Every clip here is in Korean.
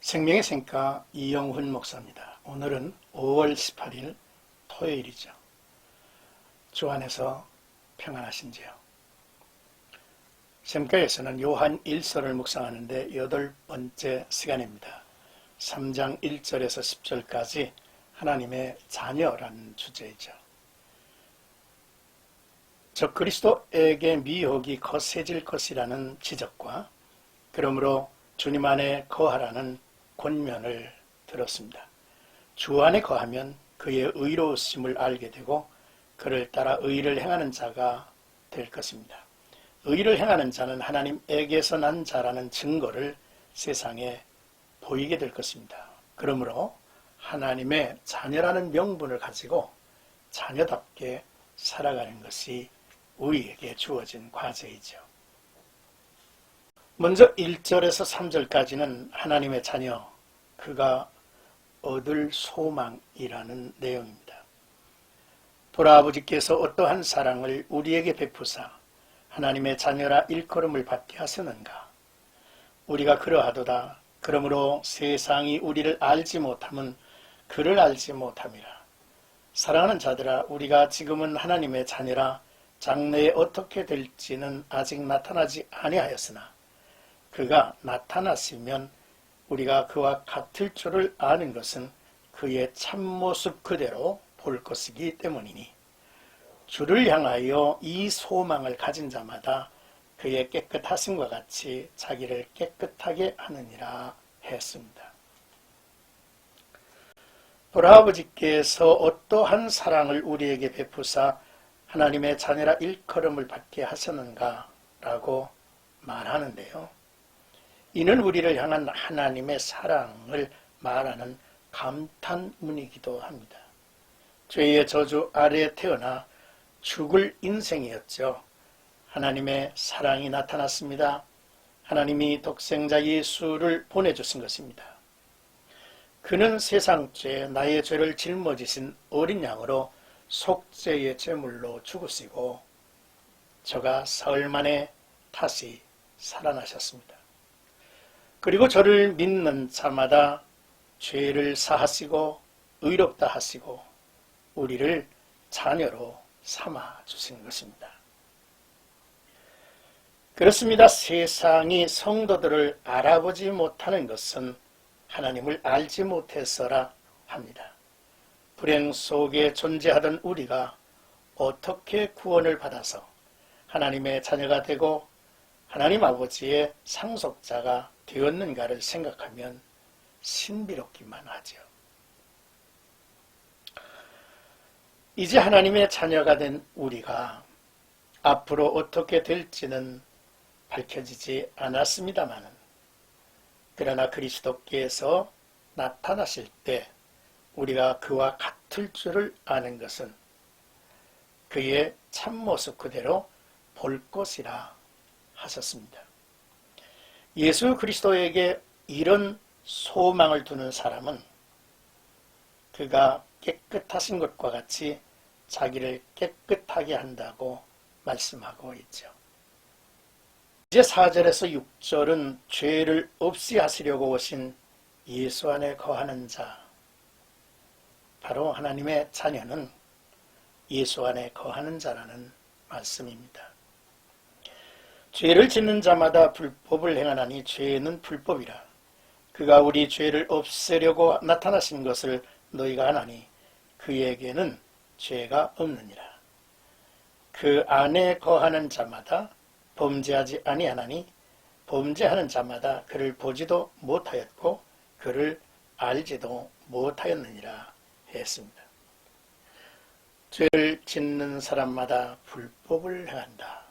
생명의 생가 이영훈 목사입니다. 오늘은 5월 18일 토요일이죠. 주 안에서 평안하신지요? 생가에서는 요한 1서를 묵상하는데 8번째 시간입니다. 3장 1절에서 10절까지 하나님의 자녀라는 주제이죠. 저 그리스도에게 미혹이 거세질 것이라는 지적과 그러므로 주님 안에 거하라는 권면을 들었습니다. 주 안에 거하면 그의 의로우심을 알게 되고 그를 따라 의를 행하는 자가 될 것입니다. 의를 행하는 자는 하나님에게서 난 자라는 증거를 세상에 보이게 될 것입니다. 그러므로 하나님의 자녀라는 명분을 가지고 자녀답게 살아가는 것이 우리에게 주어진 과제이죠. 먼저 1절에서 3절까지는 하나님의 자녀, 그가 얻을 소망이라는 내용입니다. 돌아아버지께서 어떠한 사랑을 우리에게 베푸사 하나님의 자녀라 일컬음을 받게 하셨는가? 우리가 그러하도다. 그러므로 세상이 우리를 알지 못함은 그를 알지 못함이라. 사랑하는 자들아, 우리가 지금은 하나님의 자녀라 장래에 어떻게 될지는 아직 나타나지 아니하였으나 그가 나타났으면 우리가 그와 같을 줄을 아는 것은 그의 참모습 그대로 볼 것이기 때문이니 주를 향하여 이 소망을 가진 자마다 그의 깨끗하심과 같이 자기를 깨끗하게 하느니라 했습니다. 돌아아버지께서 어떠한 사랑을 우리에게 베푸사 하나님의 자녀라 일컬음을 받게 하셨는가 라고 말하는데요. 이는 우리를 향한 하나님의 사랑을 말하는 감탄문이기도 합니다. 죄의 저주 아래에 태어나 죽을 인생이었죠. 하나님의 사랑이 나타났습니다. 하나님이 독생자 예수를 보내주신 것입니다. 그는 세상죄 나의 죄를 짊어지신 어린 양으로 속죄의 제물로 죽으시고 저가 사흘 만에 다시 살아나셨습니다. 그리고 저를 믿는 자마다 죄를 사하시고 의롭다 하시고 우리를 자녀로 삼아 주신 것입니다. 그렇습니다. 세상이 성도들을 알아보지 못하는 것은 하나님을 알지 못해서라 합니다. 불행 속에 존재하던 우리가 어떻게 구원을 받아서 하나님의 자녀가 되고 하나님 아버지의 상속자가 되었는가를 생각하면 신비롭기만 하죠. 이제 하나님의 자녀가 된 우리가 앞으로 어떻게 될지는 밝혀지지 않았습니다만 그러나 그리스도께서 나타나실 때 우리가 그와 같을 줄을 아는 것은 그의 참모습 그대로 볼 것이라 하셨습니다. 예수 그리스도에게 이런 소망을 두는 사람은 그가 깨끗하신 것과 같이 자기를 깨끗하게 한다고 말씀하고 있죠. 이제 4절에서 6절은 죄를 없이 하시려고 오신 예수 안에 거하는 자, 바로 하나님의 자녀는 예수 안에 거하는 자라는 말씀입니다. 죄를 짓는 자마다 불법을 행하나니 죄는 불법이라. 그가 우리 죄를 없애려고 나타나신 것을 너희가 아나니 그에게는 죄가 없느니라. 그 안에 거하는 자마다 범죄하지 아니하나니 범죄하는 자마다 그를 보지도 못하였고 그를 알지도 못하였느니라 했습니다. 죄를 짓는 사람마다 불법을 행한다.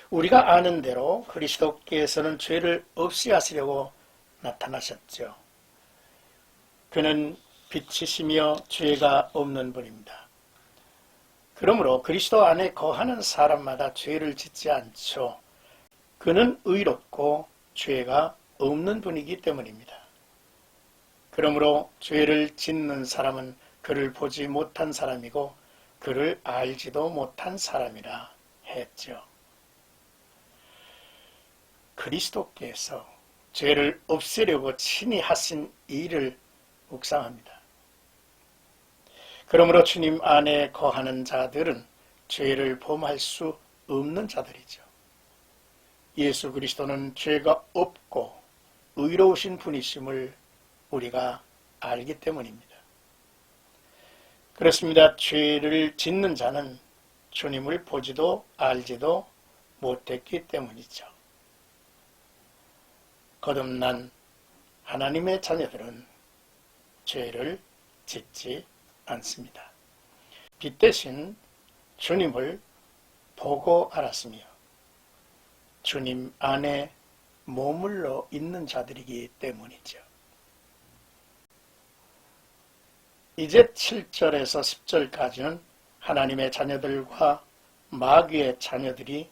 우리가 아는 대로 그리스도께서는 죄를 없이 하시려고 나타나셨죠. 그는 빛이시며 죄가 없는 분입니다. 그러므로 그리스도 안에 거하는 사람마다 죄를 짓지 않죠. 그는 의롭고 죄가 없는 분이기 때문입니다. 그러므로 죄를 짓는 사람은 그를 보지 못한 사람이고 그를 알지도 못한 사람이라 했죠. 그리스도께서 죄를 없애려고 친히 하신 일을 묵상합니다. 그러므로 주님 안에 거하는 자들은 죄를 범할 수 없는 자들이죠. 예수 그리스도는 죄가 없고 의로우신 분이심을 우리가 알기 때문입니다. 그렇습니다. 죄를 짓는 자는 주님을 보지도 알지도 못했기 때문이죠. 거듭난 하나님의 자녀들은 죄를 짓지 않습니다. 빛 대신 주님을 보고 알았으며 주님 안에 머물러 있는 자들이기 때문이죠. 이제 7절에서 10절까지는 하나님의 자녀들과 마귀의 자녀들이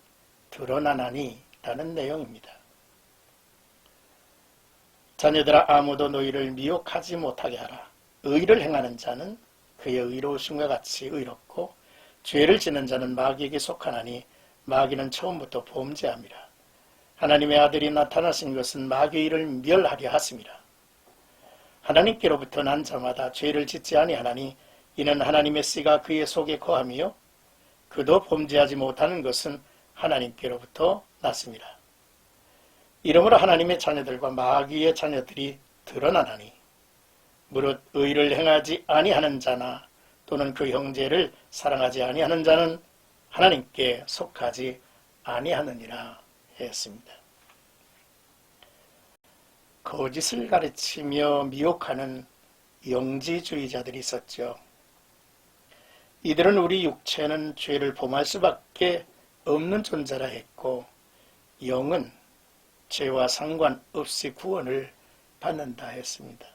드러나나니 라는 내용입니다. 자녀들아, 아무도 너희를 미혹하지 못하게 하라. 의를 행하는 자는 그의 의로우심과 같이 의롭고 죄를 짓는 자는 마귀에게 속하나니 마귀는 처음부터 범죄함이라. 하나님의 아들이 나타나신 것은 마귀의 일을 멸하려 하심이라. 하나님께로부터 난 자마다 죄를 짓지 아니하나니 이는 하나님의 씨가 그의 속에 거하며 그도 범죄하지 못하는 것은 하나님께로부터 났습니다. 이러므로 하나님의 자녀들과 마귀의 자녀들이 드러나나니 무릇 의를 행하지 아니하는 자나 또는 그 형제를 사랑하지 아니하는 자는 하나님께 속하지 아니하느니라 했습니다. 거짓을 가르치며 미혹하는 영지주의자들이 있었죠. 이들은 우리 육체는 죄를 범할 수밖에 없는 존재라 했고 영은 죄와 상관없이 구원을 받는다 했습니다.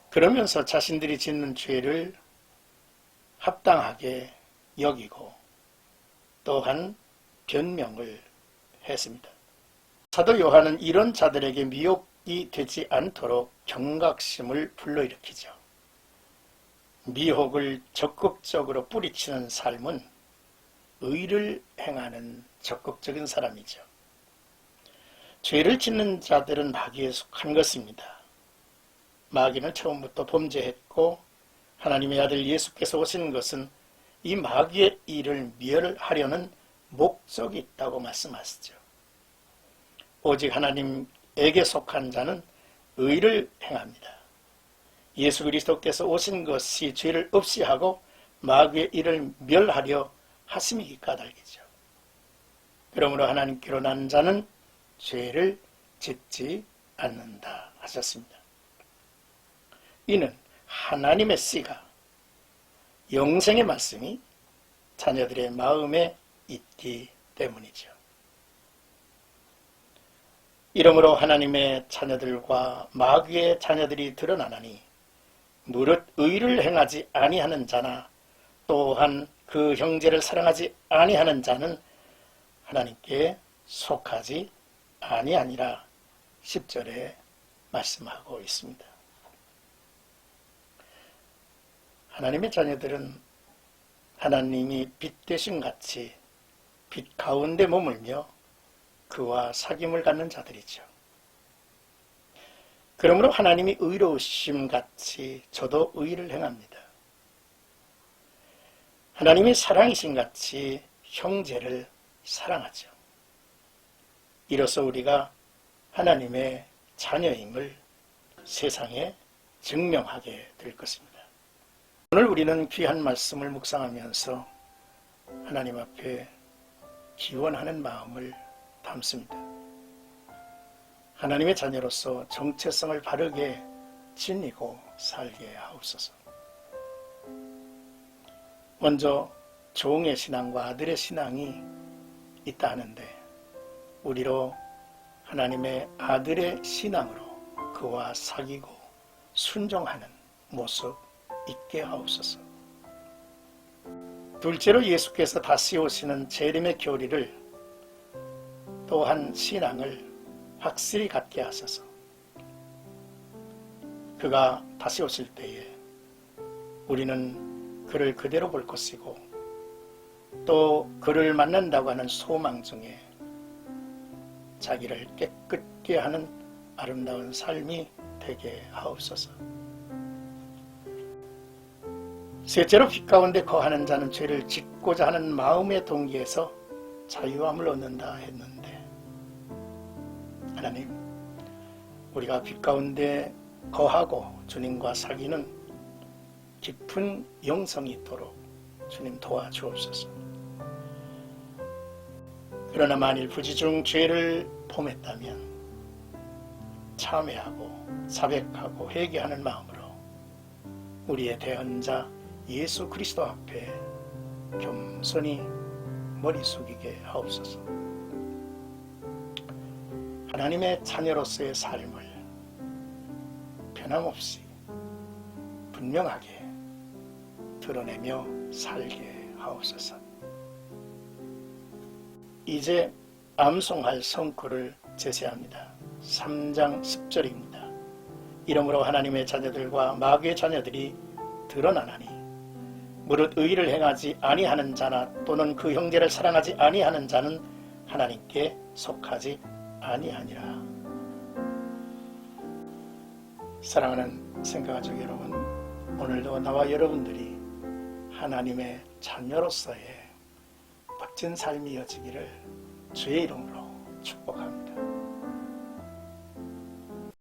그러면서 자신들이 짓는 죄를 합당하게 여기고 또한 변명을 했습니다. 사도 요한은 이런 자들에게 미혹이 되지 않도록 경각심을 불러일으키죠. 미혹을 적극적으로 뿌리치는 삶은 의를 행하는 적극적인 사람이죠. 죄를 짓는 자들은 마귀에 속한 것입니다. 마귀는 처음부터 범죄했고 하나님의 아들 예수께서 오신 것은 이 마귀의 일을 멸하려는 목적이 있다고 말씀하시죠. 오직 하나님에게 속한 자는 의를 행합니다. 예수 그리스도께서 오신 것이 죄를 없이 하고 마귀의 일을 멸하려 하심이기 까닭이죠. 그러므로 하나님께로 난 자는 죄를 짓지 않는다 하셨습니다. 이는 하나님의 씨가 영생의 말씀이 자녀들의 마음에 있기 때문이죠. 이러므로 하나님의 자녀들과 마귀의 자녀들이 드러나나니 무릇 의를 행하지 아니하는 자나 또한 그 형제를 사랑하지 아니하는 자는 하나님께 속하지 아니하니라 10절에 말씀하고 있습니다. 하나님의 자녀들은 하나님이 빛 대신 같이 빛 가운데 머물며 그와 사귐을 갖는 자들이죠. 그러므로 하나님이 의로우심 같이 저도 의를 행합니다. 하나님이 사랑이신 같이 형제를 사랑하죠. 이로써 우리가 하나님의 자녀임을 세상에 증명하게 될 것입니다. 오늘 우리는 귀한 말씀을 묵상하면서 하나님 앞에 기원하는 마음을 담습니다. 하나님의 자녀로서 정체성을 바르게 지니고 살게 하옵소서. 먼저 종의 신앙과 아들의 신앙이 있다 하는데 우리로 하나님의 아들의 신앙으로 그와 사귀고 순종하는 모습 있게 하옵소서. 둘째로 예수께서 다시 오시는 재림의 교리를 또한 신앙을 확실히 갖게 하소서. 그가 다시 오실 때에 우리는 그를 그대로 볼 것이고 또 그를 만난다고 하는 소망 중에 자기를 깨끗게 하는 아름다운 삶이 되게 하옵소서. 셋째로 빛 가운데 거하는 자는 죄를 짓고자 하는 마음의 동기에서 자유함을 얻는다 했는데, 하나님, 우리가 빛 가운데 거하고 주님과 사귀는 깊은 영성이 있도록 주님 도와주옵소서. 그러나 만일 부지중 죄를 범했다면 참회하고 자백하고 회개하는 마음으로 우리의 대언자 예수 그리스도 앞에 겸손히 머리 숙이게 하옵소서. 하나님의 자녀로서의 삶을 변함없이 분명하게 드러내며 살게 하옵소서. 이제 암송할 성구를 제시합니다. 3장 10절입니다. 이러므로 하나님의 자녀들과 마귀의 자녀들이 드러나나니 무릇 의를 행하지 아니하는 자나 또는 그 형제를 사랑하지 아니하는 자는 하나님께 속하지 아니하니라. 사랑하는 생각가족 여러분, 오늘도 나와 여러분들이 하나님의 자녀로서의 멋진 삶이 이어지기를 주의 이름으로 축복합니다.